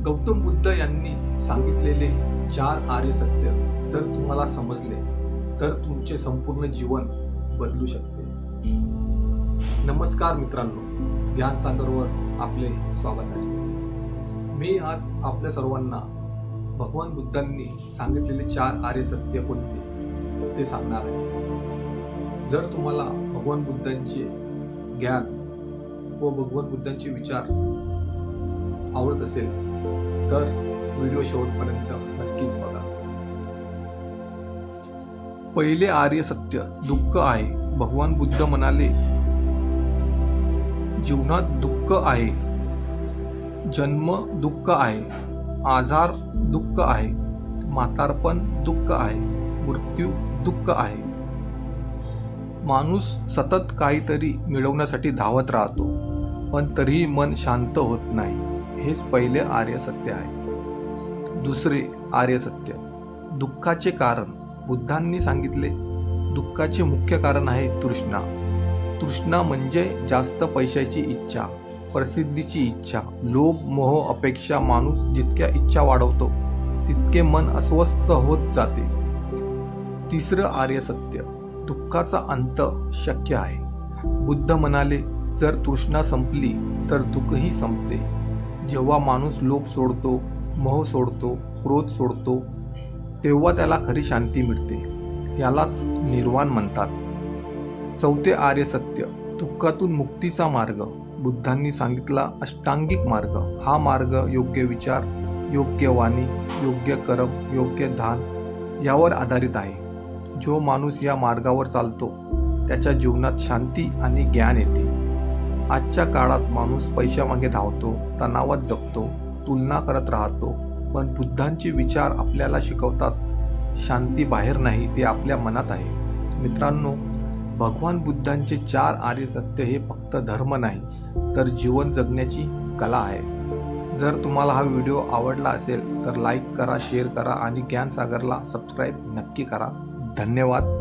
गौतम बुद्ध यांनी सांगितलेले 4 आर्य सत्य जर तुम्हाला समजले तर तुमचे संपूर्ण जीवन बदलू शकते। नमस्कार मित्रांनो, ज्ञान सागरवर आपले स्वागत आहे। मी आज आपल्या सर्वांना भगवान बुद्धांनी सांगितलेले 4 आर्य सत्य कोणते ते सांगणार आहे। जर तुम्हाला भगवान बुद्धांचे ज्ञान व भगवान बुद्धांचे विचार आवडत असेल तर व्हिडिओ शेवटपर्यंत नक्कीच बघा। पहिले आर्य सत्य दुःख आहे। भगवान बुद्ध म्हणाले, जीवनात दुःख आहे, जन्म दुःख आहे, आजार दुःख आहे, म्हातारपण दुःख आहे, मृत्यू दुःख आहे। माणूस सतत काहीतरी मिळवण्यासाठी धावत राहतो, पण तरीही मन शांत होत नाही। हेच पहिले आर्य सत्य आहे। दुसरे आर्य सत्य दुःखाचे कारण। बुद्धांनी सांगितले, दुःखाचे मुख्य कारण आहे तृष्णा। तृष्णा म्हणजे जास्त पैशाची इच्छा, प्रसिद्धीची इच्छा, लोभ, मोह, अपेक्षा। माणूस जितक्या इच्छा वाढवतो तितके मन अस्वस्थ होत जाते। तिसरं आर्य सत्य दुःखाचा अंत शक्य आहे। बुद्ध म्हणाले, जर तृष्णा संपली तर दुःखही संपते। जेव्हा माणूस लोभ सोडतो, मोह सोडतो, क्रोध सोडतो, तेव्हा त्याला खरी शांती मिळते। यालाच निर्वाण म्हणतात। चौथे आर्य सत्य दुःखातून मुक्तीचा मार्ग। बुद्धांनी सांगितला अष्टांगिक मार्ग। हा मार्ग योग्य विचार, योग्य वाणी, योग्य कर्म, योग्य ध्यान यावर आधारित आहे। जो माणूस या मार्गावर चालतो त्याच्या जीवनात शांती आणि ज्ञान येते। आजच्या काळात माणूस पैशामागे धावतो, तणावात जगतो, तुलना करत राहतो, पण बुद्धांचे विचार आपल्याला शिकवतात शांती बाहेर नाही, ते आपल्या मनात आहे। मित्रांनो, भगवान बुद्धांचे 4 आर्य सत्य हे फक्त धर्म नाही तर जीवन जगण्याची कला आहे। जर तुम्हाला हा व्हिडिओ आवडला असेल तर लाईक करा, शेअर करा आणि ज्ञान सागरला सबस्क्राईब नक्की करा। धन्यवाद।